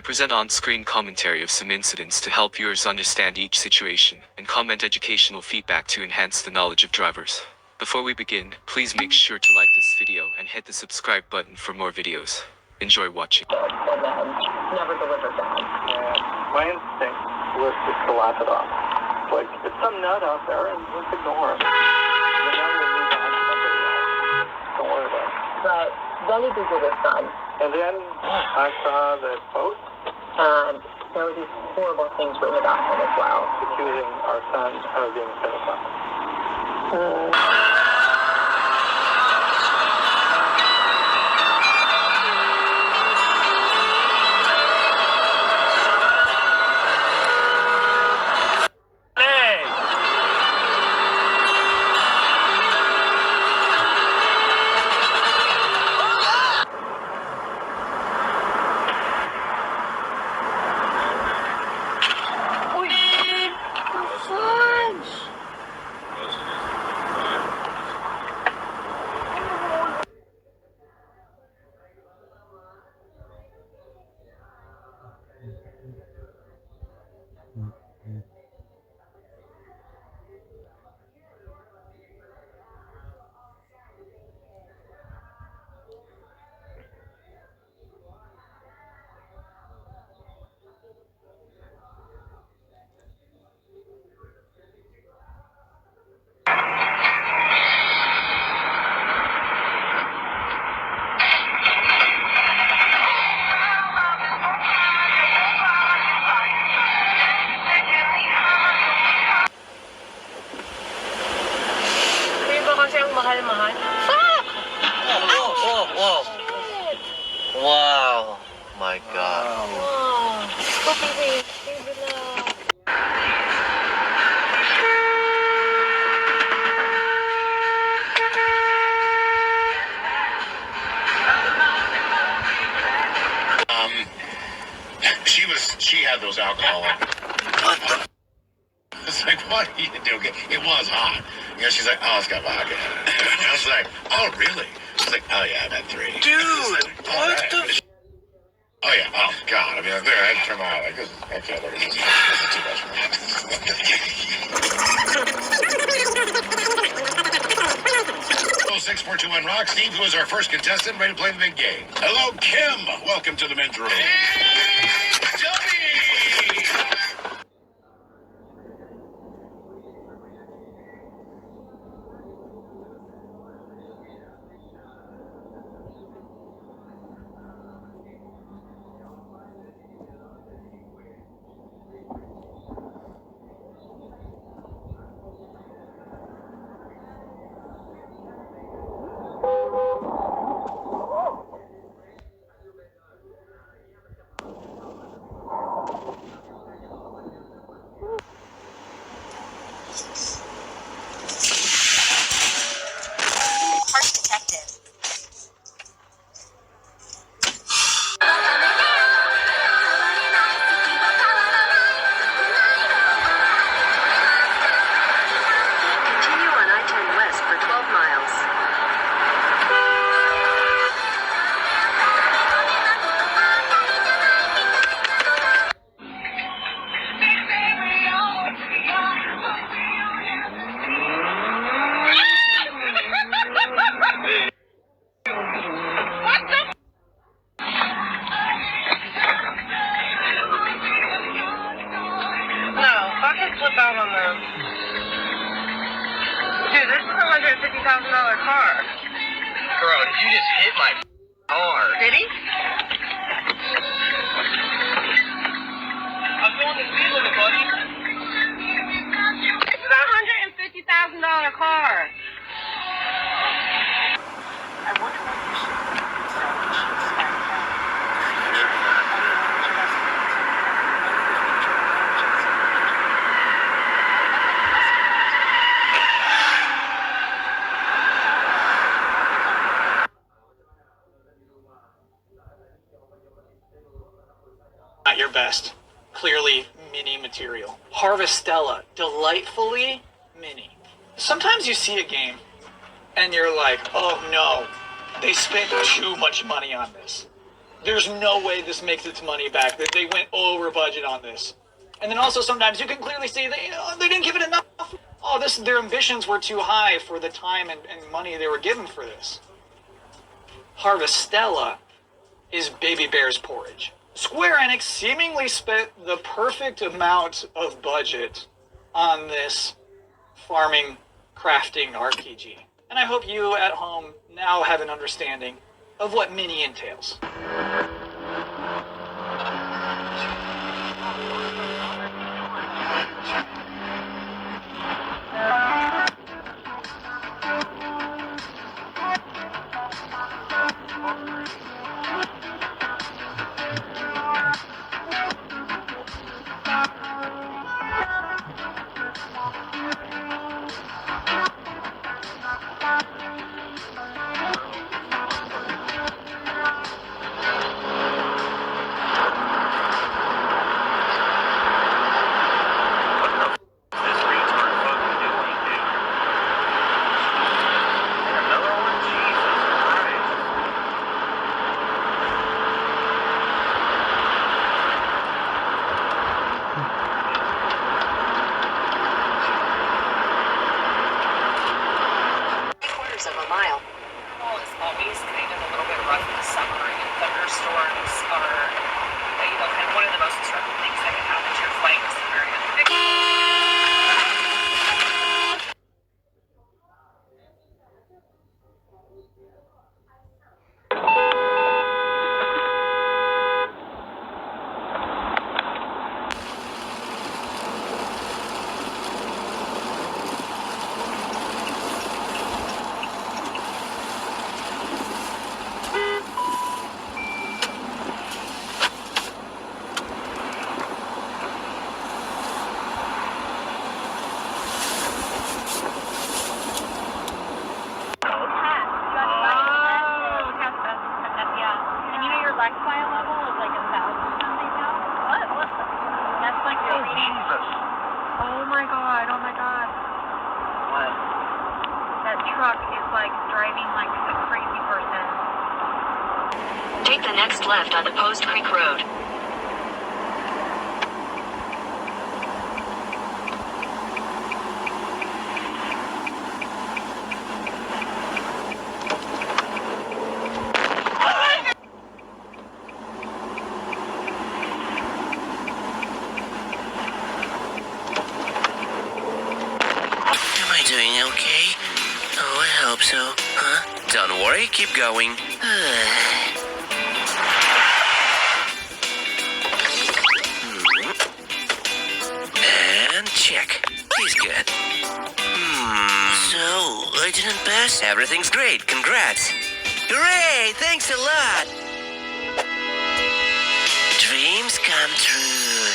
present on-screen commentary of some incidents to help viewers understand each situation, and comment educational feedback to enhance the knowledge of drivers. Before we begin, please make sure to like this video and hit the subscribe button for more videos. Enjoy watching. And then never delivered that. Yeah, my instinct was just to laugh it off. Like, it's some nut out there, and let's ignore him. And then we'll move on to somebody else. Don't worry about it. But then he Googled his son, And then I saw the post and there were these horrible things written about him as well. accusing our son of being a pedophile. Mahal-mahal. Whoa. Wow. My God. Wow. So baby na. She had those alcohol. It's like, what are you doing? It was hot. You know, she's like, oh, it's got vodka. I was like, oh, really? She's like, oh, yeah, I've had 3. Dude, what the? Oh, yeah. Oh, God. I mean, there, I turn my eye like this. Okay, look at this. This is too much for me. 641 Rock. Steve, who is our first contestant, ready to play the big game. Hello, Kim. Welcome to the men's room. $150,000 car. Bro, did you just hit my car? Did he? I'm going to see with it, buddy. This is a $150,000 car. I wonder what you should Not your best. Clearly mini material. Harvestella, delightfully mini. Sometimes you see a game and you're like, oh no, they spent too much money on this. There's no way this makes its money back. That they went over budget on this. And then also sometimes you can clearly see they didn't give it enough. Oh, their ambitions were too high for the time and money they were given for this. Harvestella is Baby Bear's porridge. Square Enix seemingly spent the perfect amount of budget on this farming, crafting RPG. And I hope you at home now have an understanding of what Mini entails. This retard fucking doing, dude? Another one? Jesus Christ. Quarters of a mile. Well, it's always kind of a little bit rough in the summer, and thunderstorms are, kind of one of the most disruptive things that can happen to your flight is very unpredictable. Oh my god, oh my god. What? That truck is like driving like a crazy person. Take the next left on the Post Creek Road. Am I doing okay? Oh, I hope so. Huh? Don't worry, keep going. And check. He's good. So, I didn't pass? Everything's great. Congrats. Hooray! Thanks a lot. Dreams come true.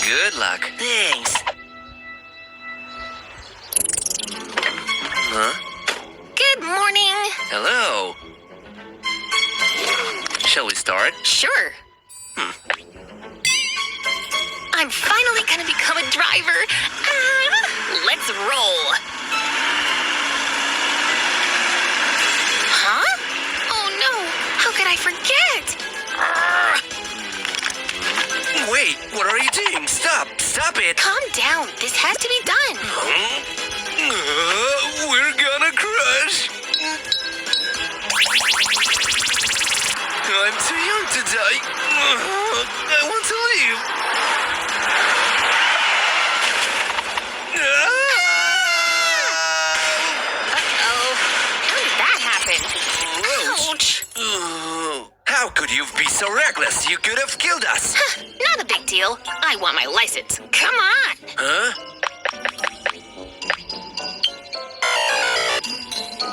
Good luck. Thanks. Huh? Good morning. Hello. Shall we start? Sure. I'm finally gonna become a driver. Let's roll. Huh? Oh no, how could I forget? Wait, what are you doing? Stop! Stop it! Calm down, this has to be done. We're gonna crash! I'm too young to die. I want to leave. Uh-oh. How did that happen? Ouch. How could you be so reckless? You could have killed us. Not a big deal. I want my license. Come on. Huh?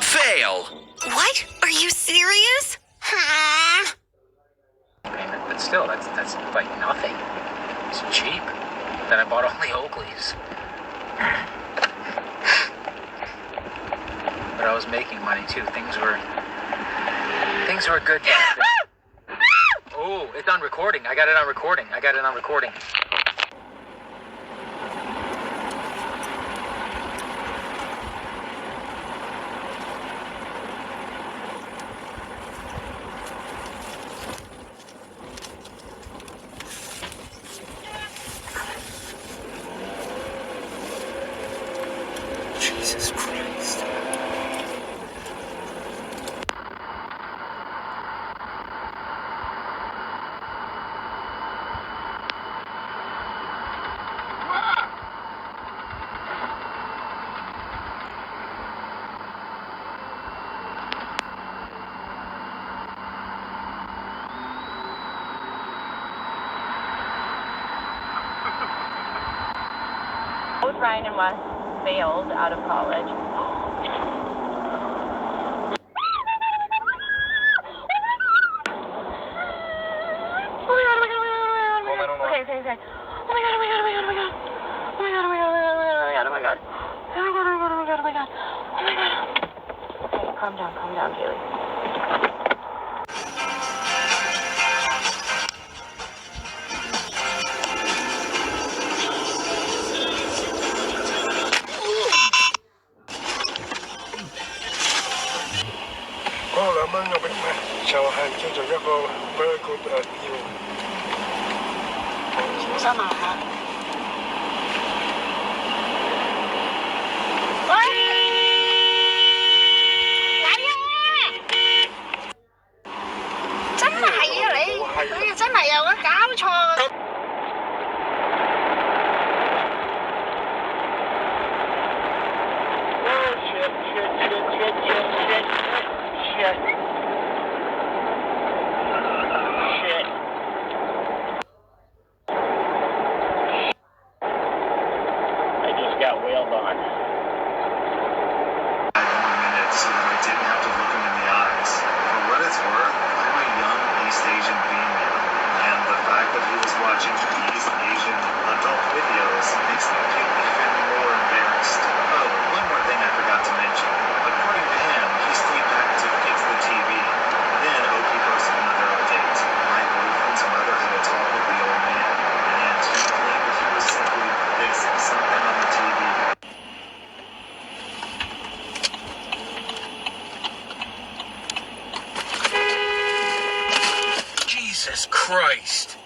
Fail. What? Are you serious? Payment, but still, that's like nothing. It's cheap. Then I bought all the Oakleys. But I was making money too. Things were good back then. Oh, it's on recording. I got it on recording. Jesus Christ. Both Ryan and Wes failed out of college. Okay. Oh my god. Okay, calm down, Haley. very good deal. 上哪啊？喂！真係啊你真係有冇搞錯？ Jesus Christ.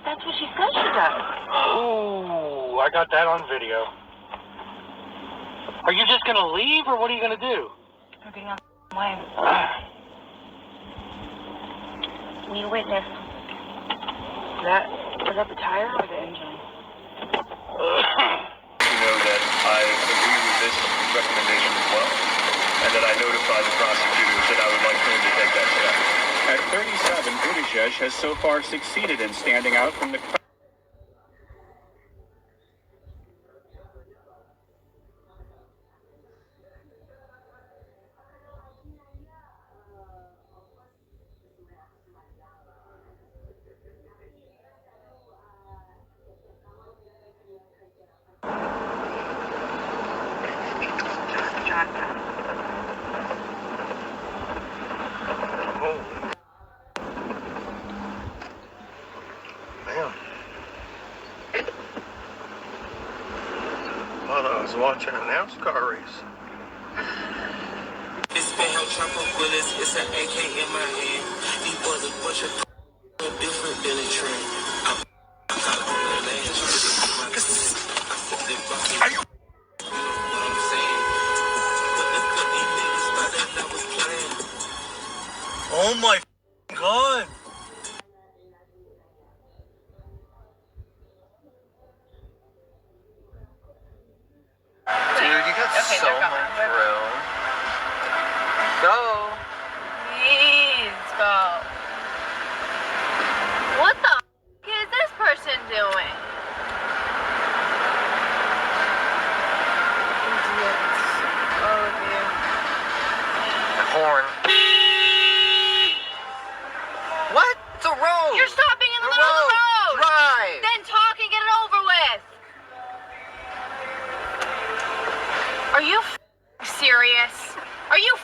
That's what she said she does. Oh, I got that on video. Are you just gonna leave, or what are you gonna do? We're getting on the way. We witnessed. Was that the tire or the engine? You know that I agree with this recommendation as well, and that I notified the prosecutors that I would like for him to take that step. At 37, Buttigieg has so far succeeded in standing out from the I was watching a NASCAR race. It's been held chopper bullets, it's an AK in my hand. These boys a bunch of different Billy trend. I got on the land, are you? You know what I'm saying? But the good these niggas thought that I was playing. Oh my god! Dude, you got Okay, so they're going. much They're room. Go. Please go. What the is this person doing? Idiots. All of you. Horn. What? It's a road. You're stopping in the middle of the road. Drive. Then talk and get it over with. Are you serious? Are you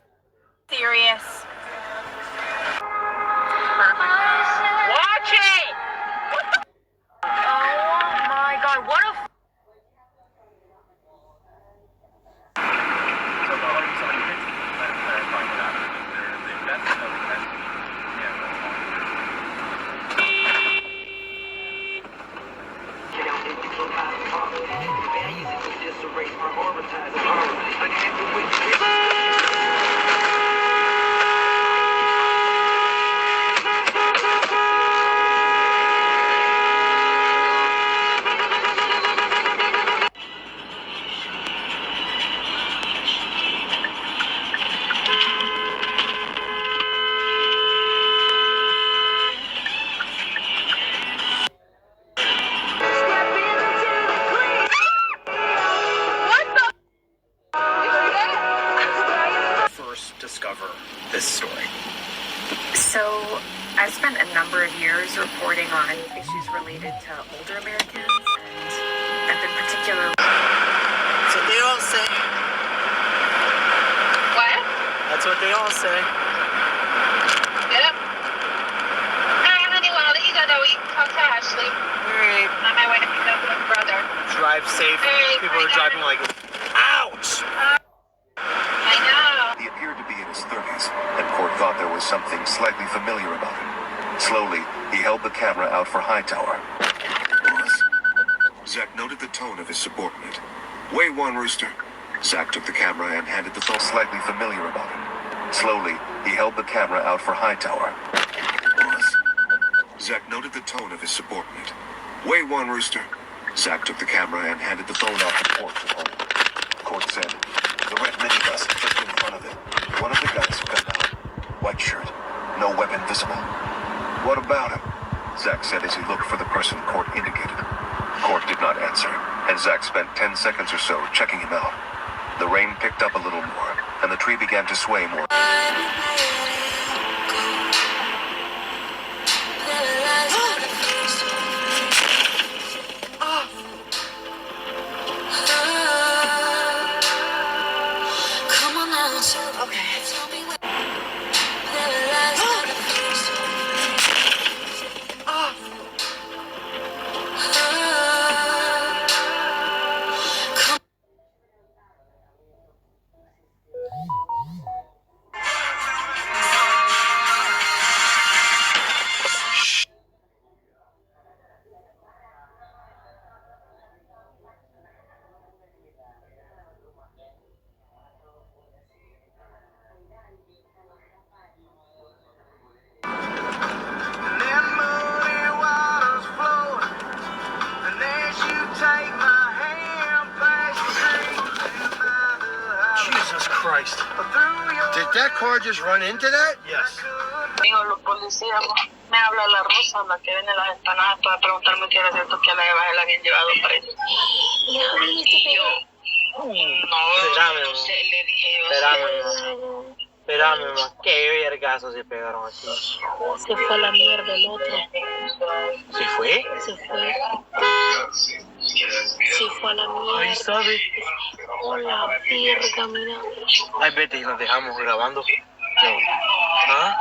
serious? Watch it! What the? Oh my god, what a this story? So, I've spent a number of years reporting on issues related to older Americans, and I've been particularly... That's what they all say. What? That's what they all say. Yep. Alright, honey, well, I'll let you go now. We can talk to Ashley. Alright. On my way to pick up my brother. Drive safe. Hey, People are driving like, ouch! I know. He appeared to be in his 30s, and Court thought there was something slightly familiar about him. Slowly, he held the camera out for Hightower. Zach noted the tone of his subordinate. Wait one, Rooster. Zach took the camera and handed the phone. Slightly familiar about him. Slowly, he held the camera out for Hightower. Zach noted the tone of his subordinate. Wait one, Rooster. Zach took the camera and handed the phone off to Court to hold. Court said, the red minibus just in front of it. One of the guys gun out. White shirt. No weapon visible. What about him? Zach said as he looked for the person Court indicated. Court did not answer, and Zach spent 10 seconds or so checking him out. The rain picked up a little more, and the tree began to sway more. Jesus Christ. Did that car just run into that? Yes. Amigo, los policías, me habla la Rosa, la que vende las empanadas, para preguntarme qué era cierto que a la Eva se la habían llevado para eso. Y yo, no, no sé, le dije yo. Espérame, mamá. Qué vergazo se pegaron aquí. Se fue a la mierda el otro. ¿Se fue? Se fue. Se fue a la mierda. Ahí sabe. Hola, verga, mira. Ay, vete y nos dejamos grabando. ¿Ah?